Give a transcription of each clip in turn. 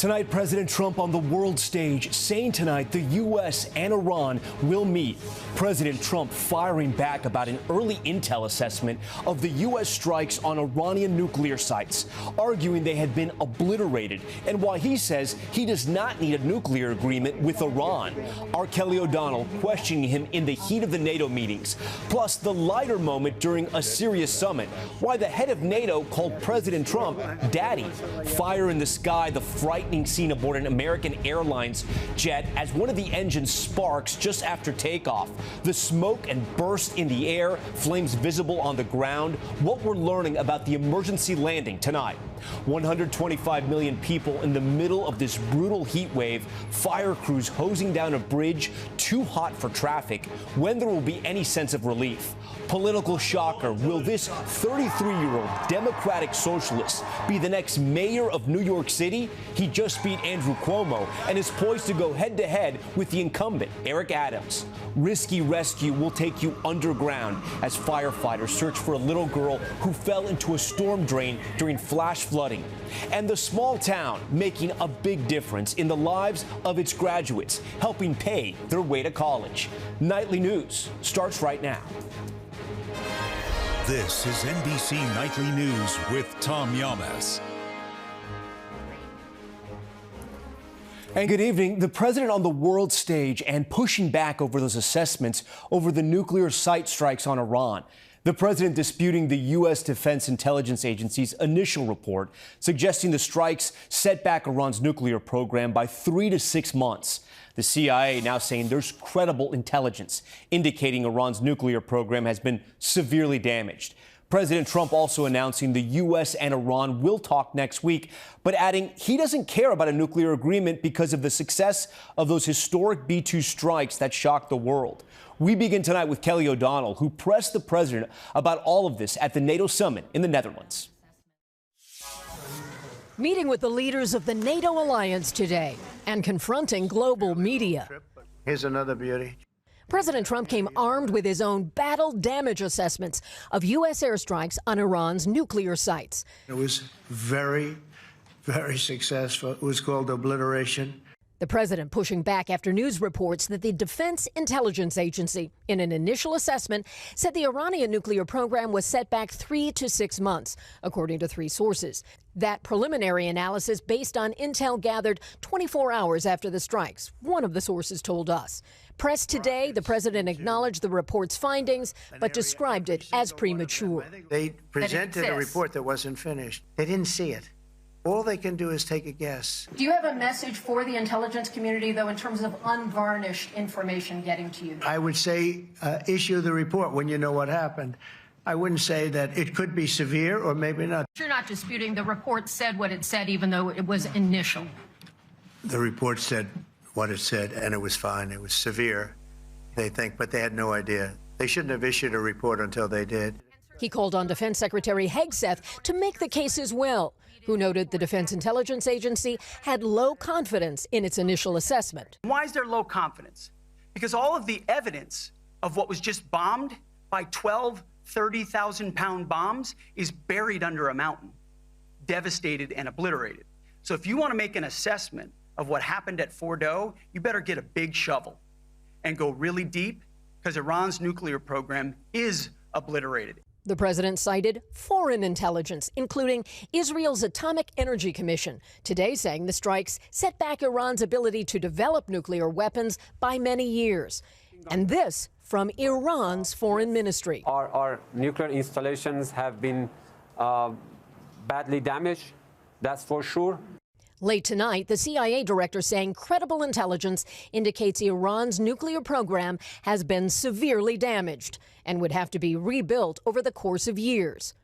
Tonight, President Trump on the world stage saying tonight the U.S. and Iran will meet. President Trump firing back about an early intel assessment of the U.S. strikes on Iranian nuclear sites, arguing they had been obliterated, and why he says he does not need a nuclear agreement with Iran. Our Kelly O'Donnell questioning him in the heat of the NATO meetings. Plus, the lighter moment during a serious summit. Why the head of NATO called President Trump Daddy. Fire in the sky, the frightening scene aboard an American Airlines jet as one of the engines sparks just after takeoff. The smoke and burst in the air, flames visible on the ground. What we're learning about the emergency landing tonight. 125 million people in the middle of this brutal heat wave, fire crews hosing down a bridge too hot for traffic, when there will be any sense of relief. Political shocker, will this 33-year-old Democratic socialist be the next mayor of New York City? He just beat Andrew Cuomo and is poised to go head-to-head with the incumbent, Eric Adams. Risky rescue will take you underground as firefighters search for a little girl who fell into a storm drain during flash flooding. And the small town making a big difference in the lives of its graduates, helping pay their way to college. Nightly News starts right now. This is NBC Nightly News with Tom Yamas. And good evening. The president on the world stage and pushing back over those assessments over the nuclear site strikes on Iran. The president disputing the U.S. Defense Intelligence Agency's initial report, suggesting the strikes set back Iran's nuclear program by 3 to 6 months. The CIA now saying there's credible intelligence indicating Iran's nuclear program has been severely damaged. President Trump also announcing the U.S. and Iran will talk next week, but adding he doesn't care about a nuclear agreement because of the success of those historic B-2 strikes that shocked the world. We begin tonight with Kelly O'Donnell, who pressed the president about all of this at the NATO summit in the Netherlands. Meeting with the leaders of the NATO alliance today and confronting global media. Here's another beauty. President Trump came armed with his own battle damage assessments of U.S. airstrikes on Iran's nuclear sites. It was very, very successful. It was called obliteration. The president pushing back after news reports that the Defense Intelligence Agency, in an initial assessment, said the Iranian nuclear program was set back 3 to 6 months, according to 3 sources. That preliminary analysis based on intel gathered 24 hours after the strikes, one of the sources told us. Pressed today, the president acknowledged the report's findings, but described it as premature. They presented a report that wasn't finished. They didn't see it. All they can do is take a guess. Do you have a message for the intelligence community, though, in terms of unvarnished information getting to you? I would say issue the report when you know what happened. I wouldn't say that it could be severe or maybe not. You're not disputing the report said what it said, even though it was initial. The report said what it said, and it was fine. It was severe, they think, but they had no idea. They shouldn't have issued a report until they did. He called on Defense Secretary Hegseth to make the case as well, who noted the Defense Intelligence Agency had low confidence in its initial assessment. Why is there low confidence? Because all of the evidence of what was just bombed by 12 30,000-pound bombs is buried under a mountain, devastated and obliterated. So if you want to make an assessment of what happened at Fordo, you better get a big shovel and go really deep, because Iran's nuclear program is obliterated. The president cited foreign intelligence, including Israel's Atomic Energy Commission, today saying the strikes set back Iran's ability to develop nuclear weapons by many years. And this from Iran's foreign ministry. Our nuclear installations have been badly damaged, that's for sure. Late tonight, the CIA director saying credible intelligence indicates Iran's nuclear program has been severely damaged and would have to be rebuilt over the course of years.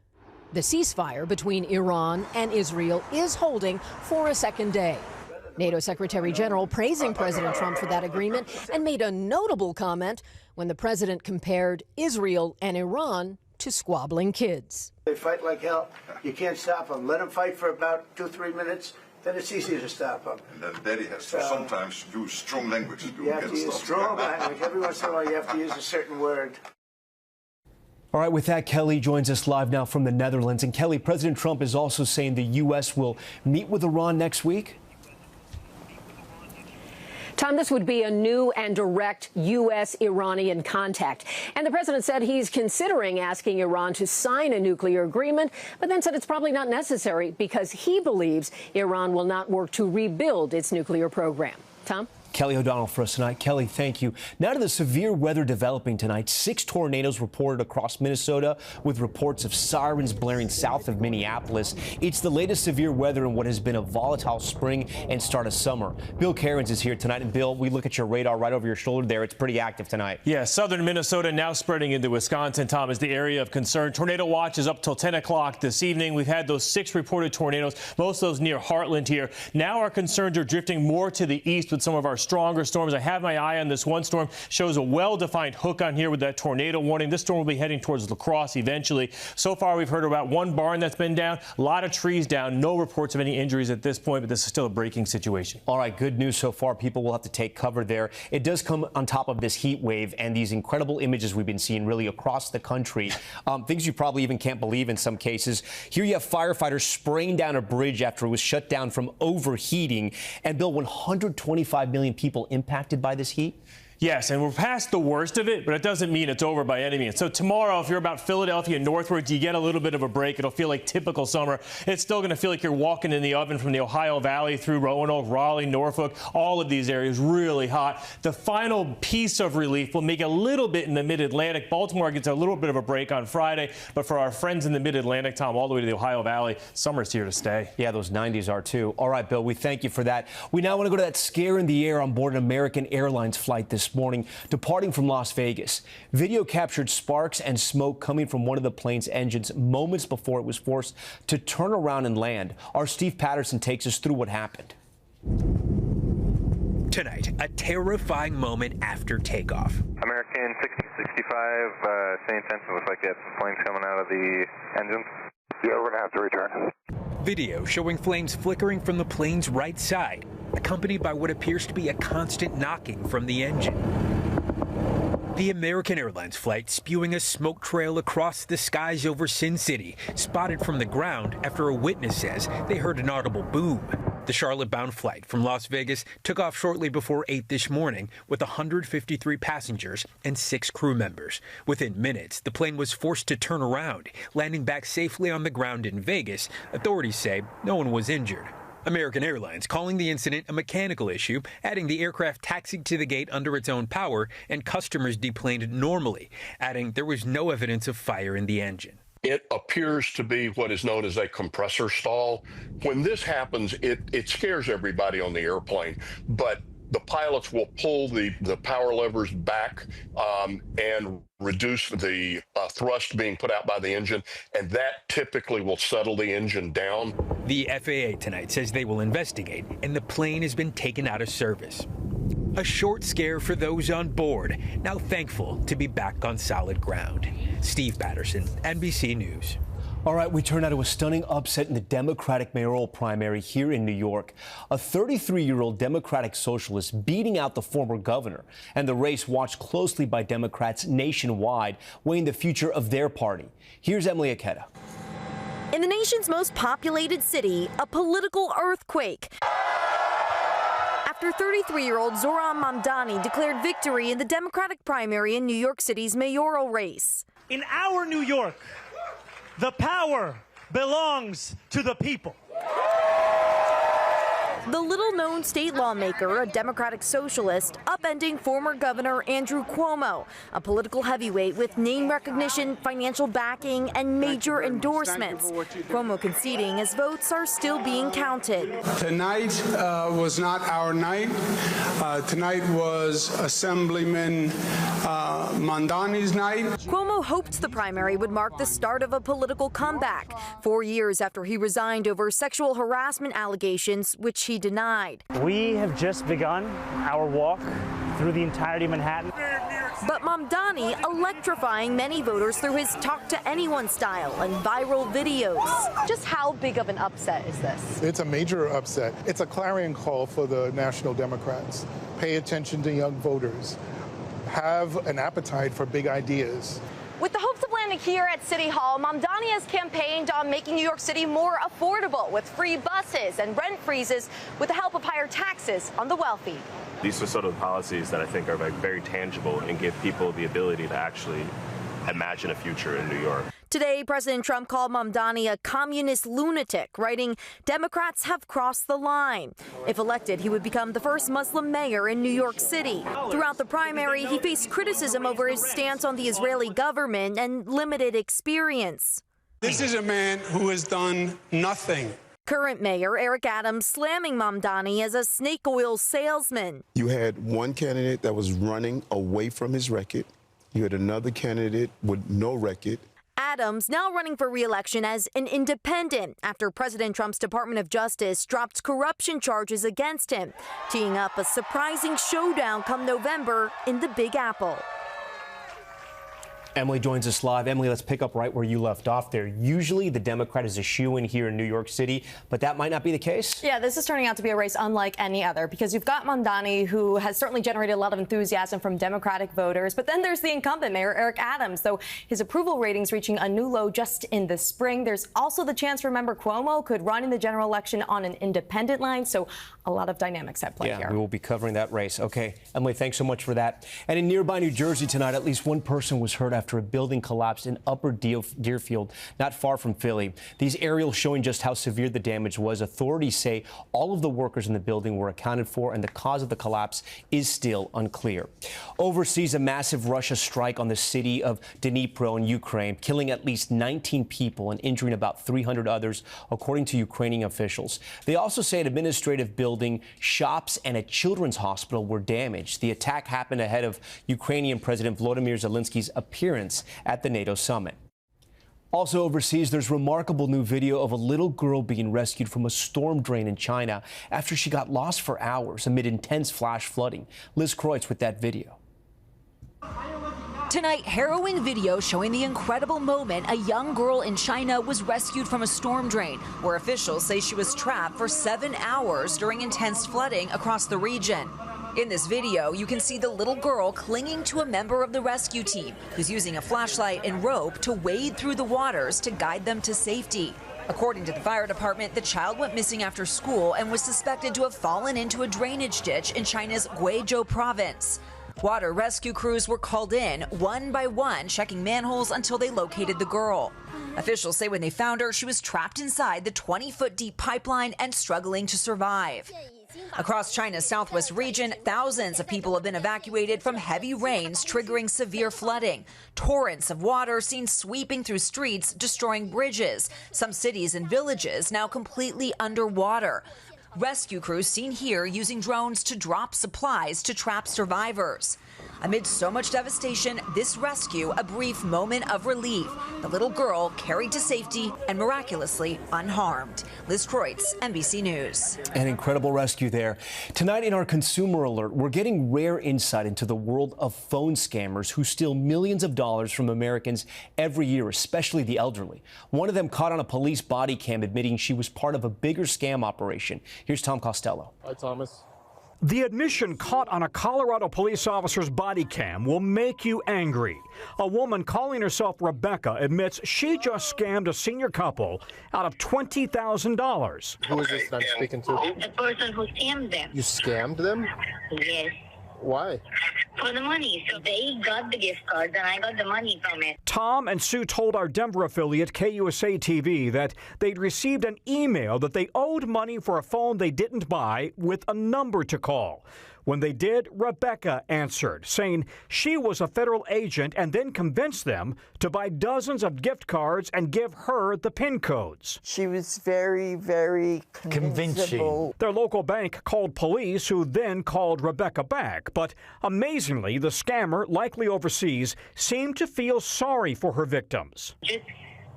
The ceasefire between Iran and Israel is holding for a second day. NATO Secretary General praising President Trump for that agreement and made a notable comment when the president compared Israel and Iran to squabbling kids. They fight like hell. You can't stop them. Let them fight for about 2-3 minutes. Then it's easy to stop them. And then Daddy has to sometimes use strong language to You have to use strong language. Every once in a while you have to use a certain word. All right, with that, Kelly joins us live now from the Netherlands. And Kelly, President Trump is also saying the U.S. will meet with Iran next week. Tom, this would be a new and direct U.S.-Iranian contact. And the president said he's considering asking Iran to sign a nuclear agreement, but then said it's probably not necessary because he believes Iran will not work to rebuild its nuclear program. Tom? Kelly O'Donnell for us tonight. Kelly, thank you. Now to the severe weather developing tonight. 6 tornadoes reported across Minnesota with reports of sirens blaring south of Minneapolis. It's the latest severe weather in what has been a volatile spring and start of summer. Bill Cairns is here tonight. And Bill, we look at your radar right over your shoulder there. It's pretty active tonight. Yeah, southern Minnesota now spreading into Wisconsin, Tom, is the area of concern. Tornado watch is up till 10 o'clock this evening. We've had those 6 reported tornadoes, most of those near Heartland here. Now our concerns are drifting more to the east with some of our stronger storms. I have my eye on this one storm. Shows a well-defined hook on here with that tornado warning. This storm will be heading towards La Crosse eventually. So far, we've heard about one barn that's been down, a lot of trees down. No reports of any injuries at this point, but this is still a breaking situation. All right, good news so far. People will have to take cover there. It does come on top of this heat wave and these incredible images we've been seeing really across the country. Things you probably even can't believe in some cases. Here you have firefighters spraying down a bridge after it was shut down from overheating. And Bill, 125 million people impacted by this heat? Yes, and we're past the worst of it, but it doesn't mean it's over by any means. So tomorrow, if you're about Philadelphia northwards, you get a little bit of a break. It'll feel like typical summer. It's still going to feel like you're walking in the oven from the Ohio Valley through Roanoke, Raleigh, Norfolk, all of these areas really hot. The final piece of relief will make a little bit in the mid-Atlantic. Baltimore gets a little bit of a break on Friday, but for our friends in the mid-Atlantic, Tom, all the way to the Ohio Valley, summer's here to stay. Yeah, those 90s are too. All right, Bill, we thank you for that. We now want to go to that scare in the air on board an American Airlines flight this morning, departing from Las Vegas. Video captured sparks and smoke coming from one of the plane's engines moments before it was forced to turn around and land. Our Steve Patterson takes us through what happened. Tonight, a terrifying moment after takeoff. American 6065, same tension. Looks like you have some flames coming out of the engine. Yeah, we're going to have to return. Video showing flames flickering from the plane's right side, accompanied by what appears to be a constant knocking from the engine. The American Airlines flight spewing a smoke trail across the skies over Sin City, spotted from the ground after a witness says they heard an audible boom. The Charlotte-bound flight from Las Vegas took off shortly before 8 this morning with 153 passengers and 6 crew members. Within minutes, the plane was forced to turn around, landing back safely on the ground in Vegas. Authorities say no one was injured. American Airlines calling the incident a mechanical issue, adding the aircraft taxied to the gate under its own power and customers deplaned normally, adding there was no evidence of fire in the engine. It appears to be what is known as a compressor stall. When this happens, it scares everybody on the airplane, but the pilots will pull the power levers back and reduce the thrust being put out by the engine, and that typically will settle the engine down. The FAA tonight says they will investigate, and the plane has been taken out of service. A short scare for those on board, now thankful to be back on solid ground. Steve Patterson, NBC News. All right, we turn now to a stunning upset in the Democratic mayoral primary here in New York. A 33-year-old Democratic socialist beating out the former governor, and the race watched closely by Democrats nationwide, weighing the future of their party. Here's Emily Aketa. In the nation's most populated city, a political earthquake after 33-year-old Zohran Mamdani declared victory in the Democratic primary in New York City's mayoral race. In our New York, the power belongs to the people. The little-known state lawmaker, a Democratic socialist, upending former Governor Andrew Cuomo, a political heavyweight with name recognition, financial backing, and major endorsements. Cuomo conceding as votes are still being counted. Tonight was not our night. Tonight was Assemblyman Mamdani's night. Cuomo hoped the primary would mark the start of a political comeback, 4 years after he resigned over sexual harassment allegations, which he denied. We have just begun our walk through the entirety of Manhattan. But Mamdani electrifying many voters through his talk to anyone style and viral videos. Just how big of an upset is this? It's a major upset. It's a clarion call for the National Democrats. Pay attention to young voters. Have an appetite for big ideas. With the hopes of landing And here at City Hall, Mamdani has campaigned on making New York City more affordable with free buses and rent freezes with the help of higher taxes on the wealthy. These are sort of policies that I think are very tangible and give people the ability to actually imagine a future in New York. Today, President Trump called Mamdani a communist lunatic, writing, "Democrats have crossed the line." If elected, he would become the first Muslim mayor in New York City. Throughout the primary, he faced criticism over his stance on the Israeli government and limited experience. This is a man who has done nothing. Current Mayor Eric Adams slamming Mamdani as a snake oil salesman. You had one candidate that was running away from his record. You had another candidate with no record. Adams now running for re-election as an independent after President Trump's Department of Justice dropped corruption charges against him, teeing up a surprising showdown come November in the Big Apple. Emily joins us live. Emily, let's pick up right where you left off there. Usually the Democrat is a shoo-in here in New York City, but that might not be the case. Yeah, this is turning out to be a race unlike any other because you've got Mamdani, who has certainly generated a lot of enthusiasm from Democratic voters. But then there's the incumbent mayor, Eric Adams, though his approval ratings reaching a new low just in the spring. There's also the chance, remember, Cuomo could run in the general election on an independent line. So a lot of dynamics at play here. Yeah, we will be covering that race. Okay, Emily, thanks so much for that. And in nearby New Jersey tonight, at least one person was hurt after a building collapsed in Upper Deerfield, not far from Philly. These aerials showing just how severe the damage was. Authorities say all of the workers in the building were accounted for, and the cause of the collapse is still unclear. Overseas, a massive Russia strike on the city of Dnipro in Ukraine, killing at least 19 people and injuring about 300 others, according to Ukrainian officials. They also say an administrative building, shops, and a children's hospital were damaged. The attack happened ahead of Ukrainian President Volodymyr Zelensky's appearance at the NATO summit. Also overseas, there's remarkable new video of a little girl being rescued from a storm drain in China after she got lost for hours amid intense flash flooding. Liz Kreutz with that video. Tonight, harrowing video showing the incredible moment a young girl in China was rescued from a storm drain, where officials say she was trapped for 7 hours during intense flooding across the region. In this video, you can see the little girl clinging to a member of the rescue team who's using a flashlight and rope to wade through the waters to guide them to safety. According to the fire department, the child went missing after school and was suspected to have fallen into a drainage ditch in China's Guizhou province. Water rescue crews were called in, one by one, checking manholes until they located the girl. Officials say when they found her, she was trapped inside the 20-foot deep pipeline and struggling to survive. Across China's southwest region, thousands of people have been evacuated from heavy rains triggering severe flooding. Torrents of water seen sweeping through streets, destroying bridges. Some cities and villages now completely underwater. Rescue crews seen here using drones to drop supplies to trap survivors. Amid so much devastation, this rescue a brief moment of relief. The little girl carried to safety and miraculously unharmed. Liz Kreutz, NBC News. An incredible rescue there. Tonight in our Consumer Alert, we're getting rare insight into the world of phone scammers who steal millions of dollars from Americans every year, especially the elderly. One of them caught on a police body cam admitting she was part of a bigger scam operation. Here's Tom Costello. Hi, Thomas. The admission caught on a Colorado police officer's body cam will make you angry. A woman calling herself Rebecca admits she just scammed a senior couple out of $20,000. Who is this that I'm speaking to? The person who scammed them. You scammed them? Yes. Why? For the money. So they got the gift cards and I got the money from it. Tom and Sue told our Denver affiliate KUSA TV that they'd received an email that they owed money for a phone they didn't buy with a number to call. When they did, Rebecca answered, saying she was a federal agent and then convinced them to buy dozens of gift cards and give her the PIN codes. She was very, very convincing. Their local bank called police, who then called Rebecca back. But amazingly, the scammer, likely overseas, seemed to feel sorry for her victims. Just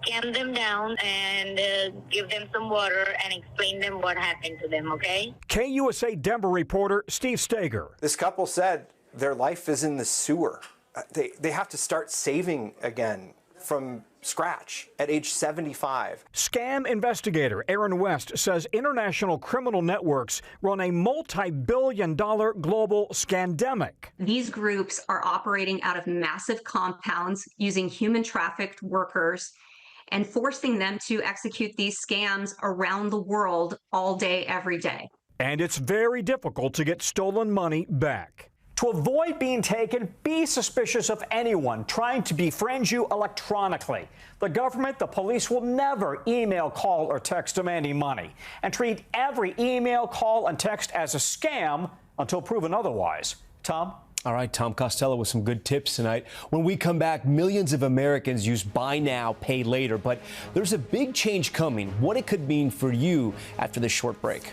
calm them down and give them some water and explain them what happened to them, okay? KUSA Denver reporter Steve Steger. This couple said their life is in the sewer. They have to start saving again from scratch at age 75. Scam investigator Aaron West says international criminal networks run a multi-billion-dollar global scandemic. These groups are operating out of massive compounds using human trafficked workers and forcing them to execute these scams around the world all day, every day. And it's very difficult to get stolen money back. To avoid being taken, be suspicious of anyone trying to befriend you electronically. The government, the police will never email, call, or text demanding money, and treat every email, call, and text as a scam until proven otherwise. Tom? All right, Tom Costello with some good tips tonight. When we come back, millions of Americans use buy now, pay later, but there's a big change coming. What it could mean for you after this short break.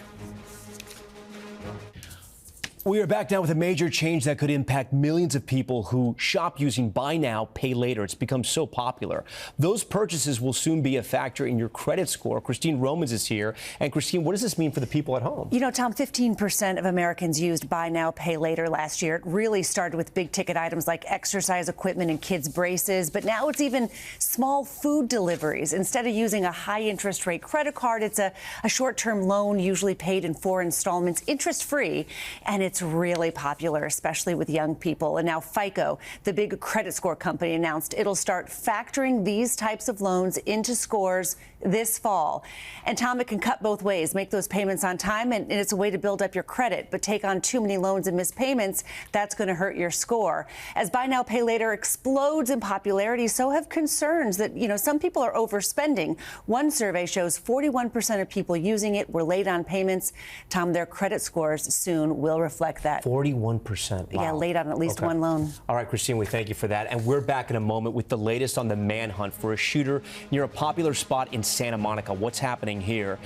We are back now with a major change that could impact millions of people who shop using buy now, pay later. It's become so popular. Those purchases will soon be a factor in your credit score. Christine Romans is here. And Christine, what does this mean for the people at home? You know, Tom, 15% of Americans used buy now, pay later last year. It really started with big ticket items like exercise equipment and kids' braces. But now it's even small food deliveries. Instead of using a high interest rate credit card, it's a short-term loan, usually paid in 4 installments, interest-free. And it's really popular, especially with young people. And now FICO, the big credit score company, announced it'll start factoring these types of loans into scores this fall. And Tom, it can cut both ways. Make those payments on time, and it's a way to build up your credit. But take on too many loans and miss payments, that's going to hurt your score. As buy now, pay later explodes in popularity, so have concerns that, you know, some people are overspending. One survey shows 41% of people using it were late on payments. Tom, their credit scores soon will reflect that. 41%. Wow. Yeah, late on at least one loan. All right, Christine, we thank you for that. And we're back in a moment with the latest on the manhunt for a shooter near a popular spot in Santa Monica. What's happening here?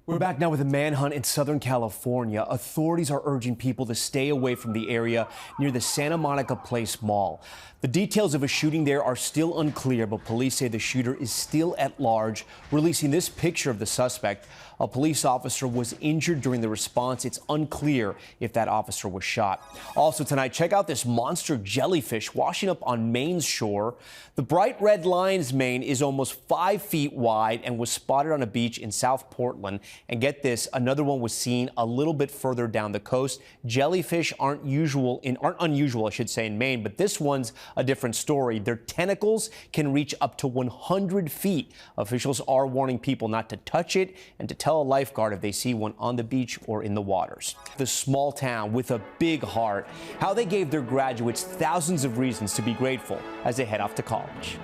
We're back now with a manhunt in Southern California. Authorities are urging people to stay away from the area near the Santa Monica Place Mall. The details of a shooting there are still unclear, but police say the shooter is still at large, releasing this picture of the suspect. A police officer was injured during the response. It's unclear if that officer was shot. Also tonight, check out this monster jellyfish washing up on Maine's shore. The bright red lion's mane is almost 5 feet wide and was spotted on a beach in South Portland. And get this, another one was seen a little bit further down the coast. Jellyfish aren't unusual, I should say, in Maine, but this one's a different story. Their tentacles can reach up to 100 feet. Officials are warning people not to touch it and to tell a lifeguard if they see one on the beach or in the waters. The small town with a big heart, how they gave their graduates thousands of reasons to be grateful as they head off to college.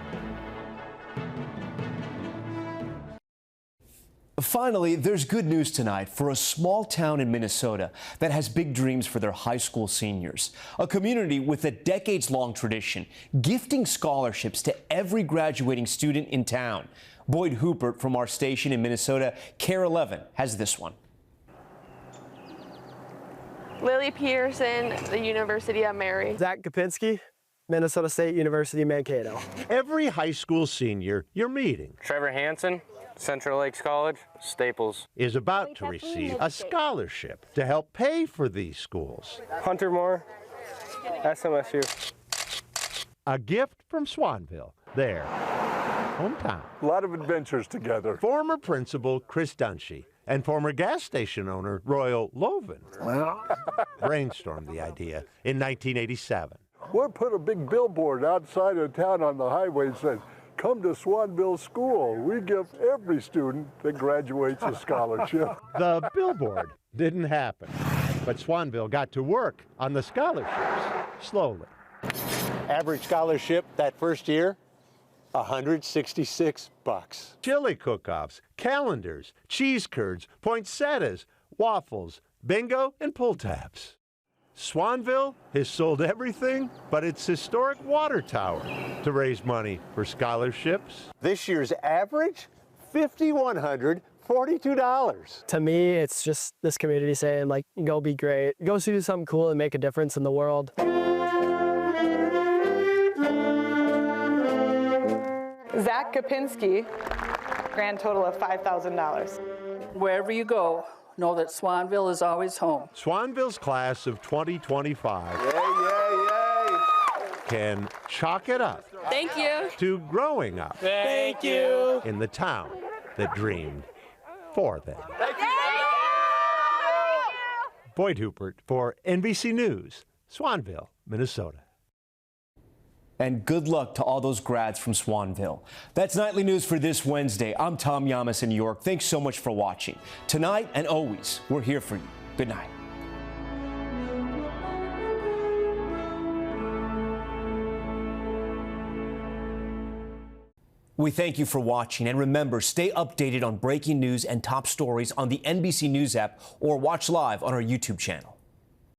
Finally, there's good news tonight for a small town in Minnesota that has big dreams for their high school seniors. A community with a decades-long tradition, gifting scholarships to every graduating student in town. Boyd Hooper from our station in Minnesota, KARE 11, has this one. Lily Peterson, the University of Mary. Zach Kopinski, Minnesota State University, Mankato. Every high school senior you're meeting. Trevor Hansen, Central Lakes College, Staples. Is about to receive a scholarship to help pay for these schools. Hunter Moore, SMSU. A gift from Swanville, their hometown. A lot of adventures together. Former principal Chris Dunshee and former gas station owner Royal Loven brainstormed the idea in 1987. We'll put a big billboard outside of town on the highway that says, "Come to Swanville School. We give every student that graduates a scholarship." The billboard didn't happen, but Swanville got to work on the scholarships slowly. Average scholarship that first year, $166. Chili cook-offs, calendars, cheese curds, poinsettias, waffles, bingo, and pull tabs. Swanville has sold everything but its historic water tower to raise money for scholarships. This year's average, $5,142. To me, it's just this community saying, like, go be great, go do something cool and make a difference in the world. Zach Kopinski, grand total of $5,000. Wherever you go, know that Swanville is always home. Swanville's class of 2025 can chalk it up Thank you. to growing up Thank you. in the town that dreamed for them. Boyd Hupert for NBC News, Swanville, Minnesota. And good luck to all those grads from Swanville. That's Nightly News for this Wednesday. I'm Tom Yamas in New York. Thanks so much for watching. Tonight and always, we're here for you. Good night. We thank you for watching, and remember, stay updated on breaking news and top stories on the NBC News app or watch live on our YouTube channel.